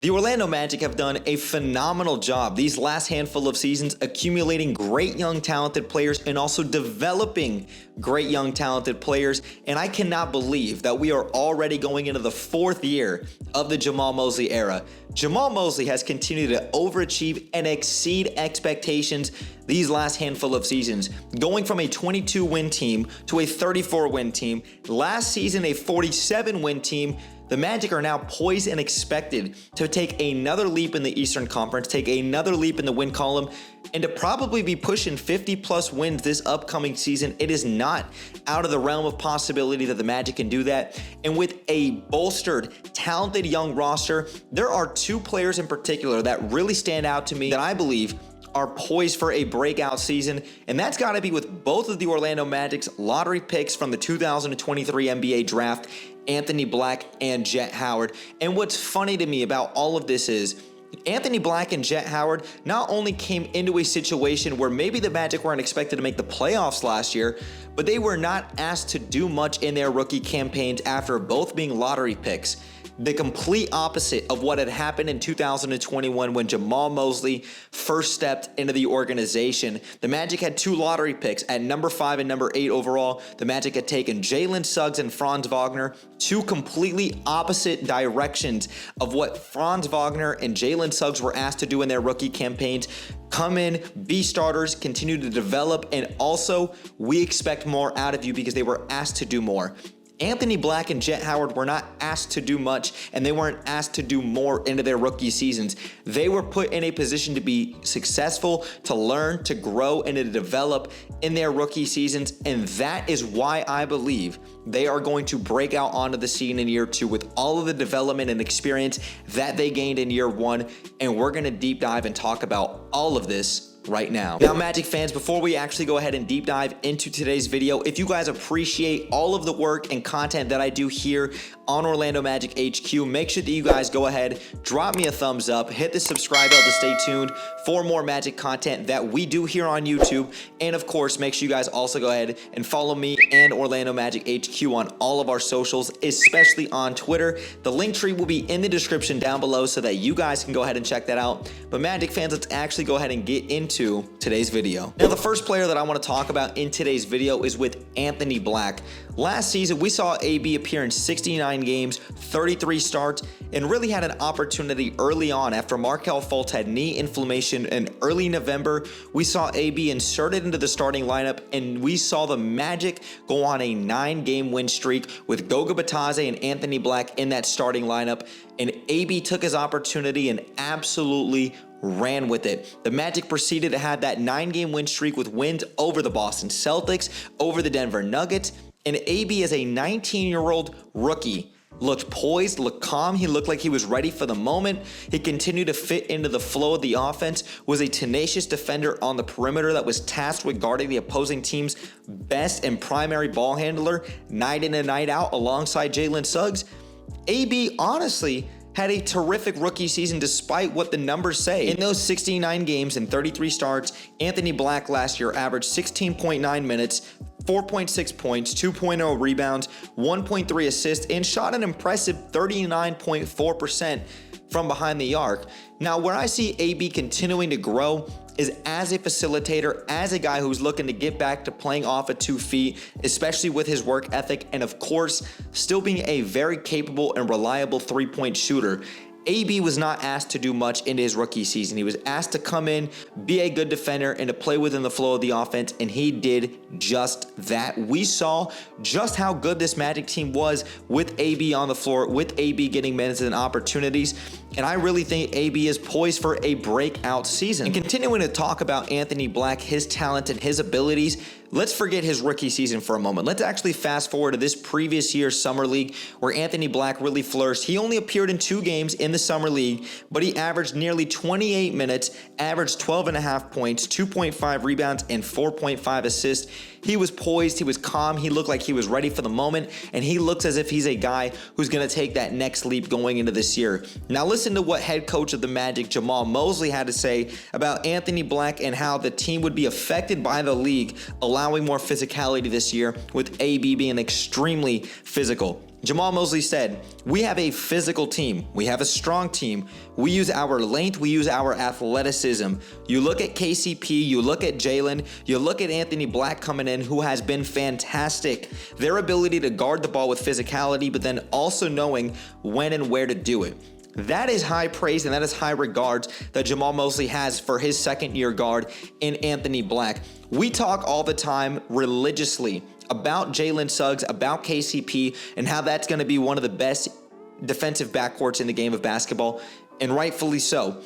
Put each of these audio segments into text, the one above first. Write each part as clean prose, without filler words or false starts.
The Orlando Magic have done a phenomenal job these last handful of seasons accumulating great young talented players and also developing great young talented players, and I cannot believe that we are already going into the fourth year of the Jamahl Mosley era. Jamahl Mosley has continued to overachieve and exceed expectations these last handful of seasons, going from a 22-win team to a 34-win team, last season a 47-win team. The Magic are now poised and expected to take another leap in the Eastern Conference, take another leap in the win column, and to probably be pushing 50-plus wins this upcoming season. It is not out of the realm of possibility that the Magic can do that. And with a bolstered, talented young roster, there are two players in particular that really stand out to me that I believe are poised for a breakout season, and that's got to be with both of the Orlando Magic's lottery picks from the 2023 NBA draft, Anthony Black and Jett Howard. And what's funny to me about all of this is Anthony Black and Jett Howard not only came into a situation where maybe the Magic weren't expected to make the playoffs last year, but they were not asked to do much in their rookie campaigns after both being lottery picks. The complete opposite of what had happened in 2021 when Jamahl Mosley first stepped into the organization. The Magic had two lottery picks at number 5 and number 8 overall. The Magic had taken Jalen Suggs and Franz Wagner, two completely opposite directions of what Franz Wagner and Jalen Suggs were asked to do in their rookie campaigns. Come in, be starters, continue to develop, and also we expect more out of you because they were asked to do more. Anthony Black and Jett Howard were not asked to do much, and they weren't asked to do more into their rookie seasons. They were put in a position to be successful, to learn, to grow, and to develop in their rookie seasons, and that is why I believe they are going to break out onto the scene in year 2 with all of the development and experience that they gained in year 1, and we're going to deep dive and talk about all of this right now. Now, Magic fans, before we actually go ahead and deep dive into today's video, if you guys appreciate all of the work and content that I do here on Orlando Magic HQ, make sure that you guys go ahead, drop me a thumbs up, hit the subscribe bell to stay tuned for more Magic content that we do here on YouTube. And of course, make sure you guys also go ahead and follow me and Orlando Magic HQ on all of our socials, especially on Twitter. The link tree will be in the description down below so that you guys can go ahead and check that out. But Magic fans, let's actually go ahead and get into today's video. Now, the first player that I want to talk about in today's video is with Anthony Black. Last season, we saw AB appear in 69 games, 33 starts, and really had an opportunity early on after Markelle Fultz had knee inflammation in early November. We saw AB inserted into the starting lineup, and we saw the Magic go on a 9-game win streak with Goga Bitadze and Anthony Black in that starting lineup, and AB took his opportunity and absolutely ran with it. The Magic proceeded to have that 9-game win streak with wins over the Boston Celtics, over the Denver Nuggets, and AB as a 19-year-old rookie looked poised, looked calm. He looked like he was ready for the moment. He continued to fit into the flow of the offense, was a tenacious defender on the perimeter that was tasked with guarding the opposing team's best and primary ball handler night in and night out alongside Jalen Suggs. AB honestly had a terrific rookie season despite what the numbers say. In those 69 games and 33 starts, Anthony Black last year averaged 16.9 minutes, 4.6 points, 2.0 rebounds, 1.3 assists, and shot an impressive 39.4% from behind the arc. Now, where I see AB continuing to grow is as a facilitator, as a guy who's looking to get back to playing off of 2 feet, especially with his work ethic, and of course, still being a very capable and reliable 3-point shooter. AB was not asked to do much in his rookie season. He was asked to come in, be a good defender, and to play within the flow of the offense, and he did just that. We saw just how good this Magic team was with AB on the floor, with AB getting minutes and opportunities, and I really think AB is poised for a breakout season. And continuing to talk about Anthony Black, his talent and his abilities, let's forget his rookie season for a moment. Let's actually fast forward to this previous year's Summer League where Anthony Black really flourished. He only appeared in 2 games in the Summer League, but he averaged nearly 28 minutes, averaged 12.5 points, 2.5 rebounds, and 4.5 assists. He was poised, he was calm, he looked like he was ready for the moment, and he looks as if he's a guy who's going to take that next leap going into this year. Now listen to what head coach of the Magic, Jamahl Mosley, had to say about Anthony Black and how the team would be affected by the league allowing more physicality this year, with AB being extremely physical. Jamaal Mosley said, "We have a physical team. We have a strong team. We use our length. We use our athleticism. You look at KCP, you look at Jalen, you look at Anthony Black coming in, who has been fantastic. Their ability to guard the ball with physicality, but then also knowing when and where to do it." That is high praise and that is high regards that Jamaal Mosley has for his second-year guard in Anthony Black. We talk all the time religiously about Jalen Suggs, about KCP, and how that's going to be one of the best defensive backcourts in the game of basketball, and rightfully so.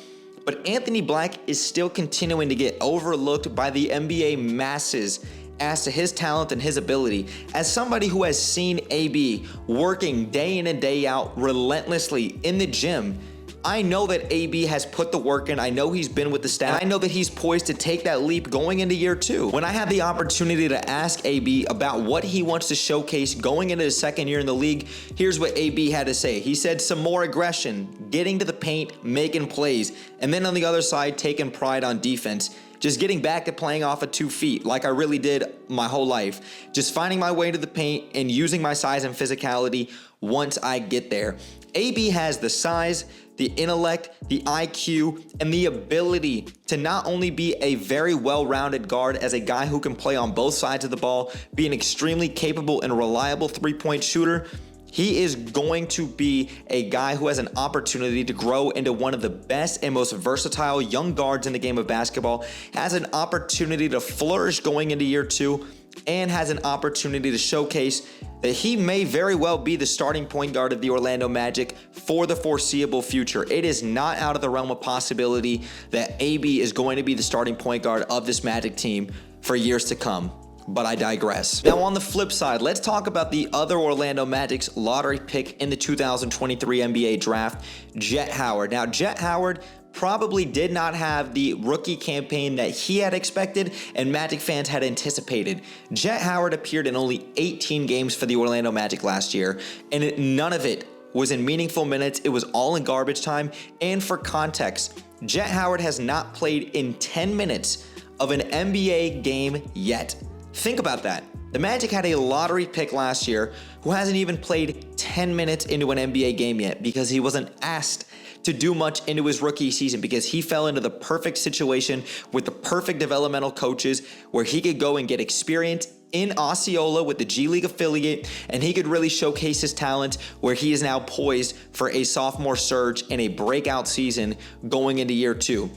But Anthony Black is still continuing to get overlooked by the NBA masses as to his talent and his ability. As somebody who has seen AB working day in and day out relentlessly in the gym, I know that AB has put the work in. I know he's been with the staff. I know that he's poised to take that leap going into year 2. When I had the opportunity to ask AB about what he wants to showcase going into his second year in the league, here's what AB had to say. He said some more aggression, getting to the paint, making plays, and then on the other side, taking pride on defense. Just getting back to playing off of 2 feet like I really did my whole life. Just finding my way to the paint and using my size and physicality once I get there. AB has the size, the intellect, the IQ, and the ability to not only be a very well-rounded guard as a guy who can play on both sides of the ball, be an extremely capable and reliable three-point shooter. He is going to be a guy who has an opportunity to grow into one of the best and most versatile young guards in the game of basketball, has an opportunity to flourish going into year 2, and has an opportunity to showcase that he may very well be the starting point guard of the Orlando Magic for the foreseeable future. It is not out of the realm of possibility that AB is going to be the starting point guard of this Magic team for years to come. But I digress. Now on the flip side, let's talk about the other Orlando Magic's lottery pick in the 2023 NBA draft, Jett Howard. Now Jett Howard probably did not have the rookie campaign that he had expected and Magic fans had anticipated. Jett Howard appeared in only 18 games for the Orlando Magic last year, and none of it was in meaningful minutes. It was all in garbage time. And for context, Jett Howard has not played in 10 minutes of an NBA game yet. Think about that. The Magic had a lottery pick last year who hasn't even played 10 minutes into an NBA game yet because he wasn't asked to do much into his rookie season, because he fell into the perfect situation with the perfect developmental coaches where he could go and get experience in Osceola with the G League affiliate, and he could really showcase his talent where he is now poised for a sophomore surge and a breakout season going into year 2.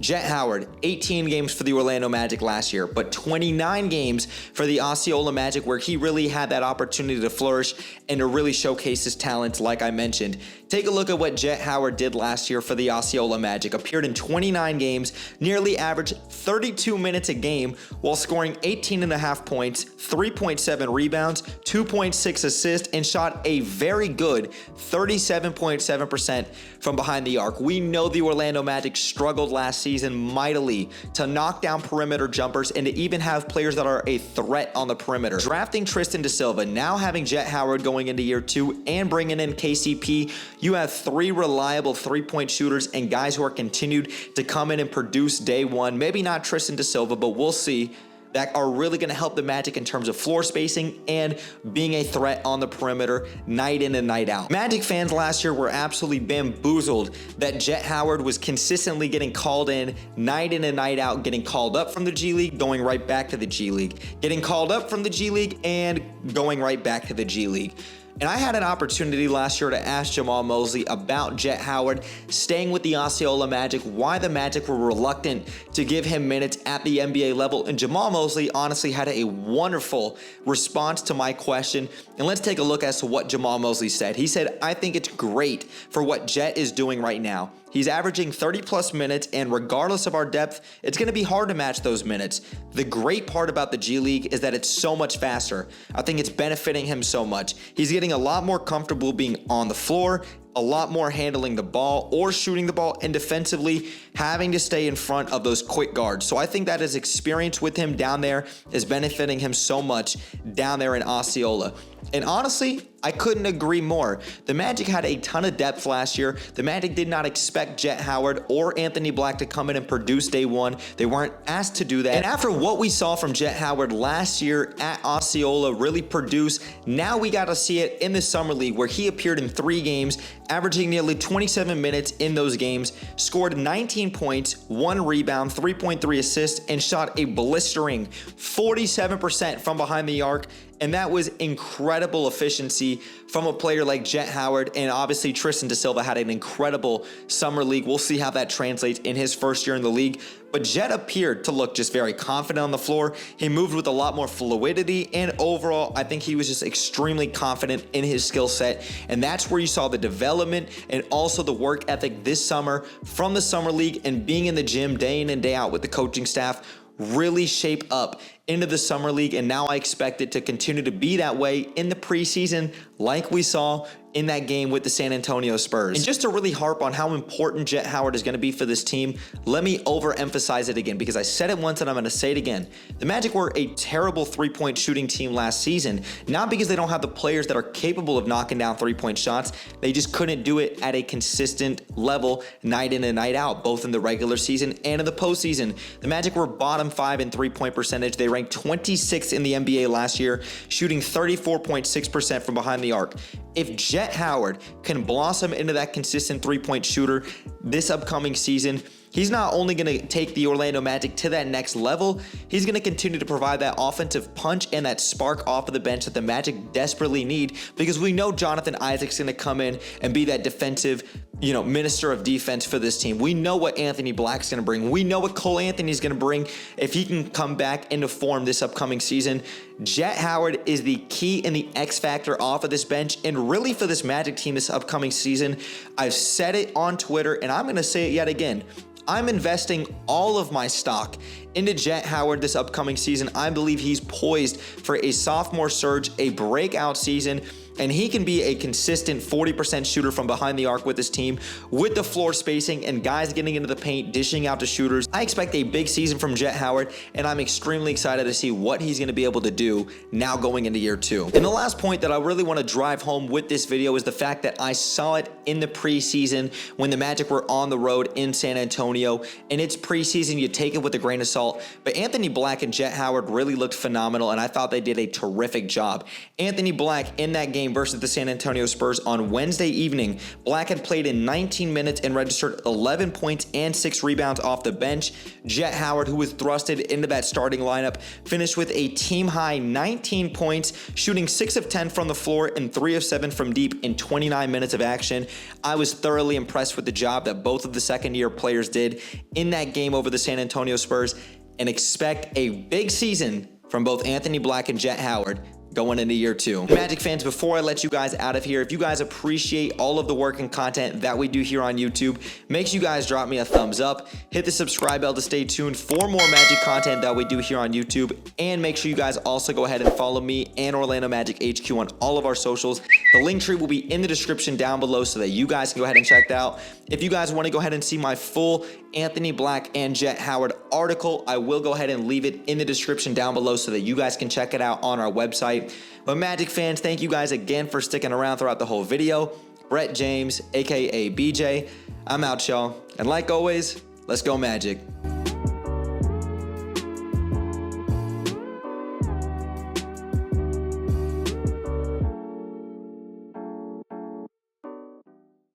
Jett Howard, 18 games for the Orlando Magic last year, but 29 games for the Osceola Magic, where he really had that opportunity to flourish and to really showcase his talents like I mentioned. Take a look at what Jett Howard did last year for the Osceola Magic. Appeared in 29 games, nearly averaged 32 minutes a game while scoring 18.5 points, 3.7 rebounds, 2.6 assists, and shot a very good 37.7% from behind the arc. We know the Orlando Magic struggled last season mightily to knock down perimeter jumpers and to even have players that are a threat on the perimeter. Drafting Tristan da Silva, now having Jett Howard going into year 2, and bringing in KCP, you have 3 reliable three-point shooters and guys who are continued to come in and produce day 1. Maybe not Tristan da Silva, but we'll see, that are really going to help the Magic in terms of floor spacing and being a threat on the perimeter night in and night out. Magic fans last year were absolutely bamboozled that Jett Howard was consistently getting called in night and night out, getting called up from the G League, going right back to the G League, getting called up from the G League, and going right back to the G League. And I had an opportunity last year to ask Jamaal Mosley about Jett Howard staying with the Osceola Magic, why the Magic were reluctant to give him minutes at the NBA level. And Jamaal Mosley honestly had a wonderful response to my question. And let's take a look as to what Jamaal Mosley said. He said, "I think it's great for what Jett is doing right now. He's averaging 30 plus minutes, and regardless of our depth, it's going to be hard to match those minutes. The great part about the G League is that it's so much faster. I think it's benefiting him so much. He's getting a lot more comfortable being on the floor, a lot more handling the ball or shooting the ball, and defensively having to stay in front of those quick guards. So I think that his experience with him down there is benefiting him so much down there in Osceola." And honestly, I couldn't agree more. The Magic had a ton of depth last year. The Magic did not expect Jett Howard or Anthony Black to come in and produce day one. They weren't asked to do that. And after what we saw from Jett Howard last year at Osceola really produce, now we got to see it in the Summer League where he appeared in 3 games, averaging nearly 27 minutes in those games, scored 19 points, 1 rebound, 3.3 assists, and shot a blistering 47% from behind the arc. And that was incredible efficiency from a player like Jett Howard. And obviously Tristan da Silva had an incredible Summer League. We'll see how that translates in his first year in the league. But Jett appeared to look just very confident on the floor. He moved with a lot more fluidity. And overall, I think he was just extremely confident in his skill set. And that's where you saw the development and also the work ethic this summer from the Summer League and being in the gym day in and day out with the coaching staff really shape up into the Summer League. And now I expect it to continue to be that way in the preseason like we saw in that game with the San Antonio Spurs. And just to really harp on how important Jett Howard is going to be for this team, let me overemphasize it again because I said it once and I'm going to say it again. The Magic were a terrible 3-point shooting team last season, not because they don't have the players that are capable of knocking down 3-point shots. They just couldn't do it at a consistent level night in and night out, both in the regular season and in the postseason. The Magic were bottom 5 in 3-point percentage. They ranked 26th in the NBA last year, shooting 34.6% from behind the arc. If Jett Howard can blossom into that consistent 3-point shooter this upcoming season, he's not only going to take the Orlando Magic to that next level, he's going to continue to provide that offensive punch and that spark off of the bench that the Magic desperately need, because we know Jonathan Isaac's going to come in and be that defensive, minister of defense for this team. We know what Anthony Black's going to bring. We know what Cole Anthony's going to bring if he can come back into form this upcoming season. Jett Howard is the key and the X factor off of this bench, and really for this Magic team this upcoming season. I've said it on Twitter and I'm going to say it yet again. I'm investing all of my stock into Jett Howard this upcoming season. I believe he's poised for a sophomore surge, a breakout season, and he can be a consistent 40% shooter from behind the arc with his team, with the floor spacing and guys getting into the paint, dishing out to shooters. I expect a big season from Jett Howard, and I'm extremely excited to see what he's going to be able to do now going into year 2. And the last point that I really want to drive home with this video is the fact that I saw it in the preseason when the Magic were on the road in San Antonio. And it's preseason, you take it with a grain of salt. But Anthony Black and Jett Howard really looked phenomenal, and I thought they did a terrific job. Anthony Black in that game versus the San Antonio Spurs on Wednesday evening, Black had played in 19 minutes and registered 11 points and 6 rebounds off the bench. Jett Howard, who was thrusted into that starting lineup, finished with a team-high 19 points, shooting 6 of 10 from the floor and 3 of 7 from deep in 29 minutes of action. I was thoroughly impressed with the job that both of the second-year players did in that game over the San Antonio Spurs, and expect a big season from both Anthony Black and Jett Howard going into year 2. Magic fans, before I let you guys out of here, if you guys appreciate all of the work and content that we do here on YouTube, make sure you guys drop me a thumbs up, hit the subscribe bell to stay tuned for more Magic content that we do here on YouTube, and make sure you guys also go ahead and follow me and Orlando Magic HQ on all of our socials. The link tree will be in the description down below so that you guys can go ahead and check that out. If you guys want to go ahead and see my full Anthony Black and Jett Howard article, I will go ahead and leave it in the description down below so that you guys can check it out on our website. But Magic fans, thank you guys again for sticking around throughout the whole video. Brett James, aka BJ, I'm out, y'all. And like always, let's go Magic.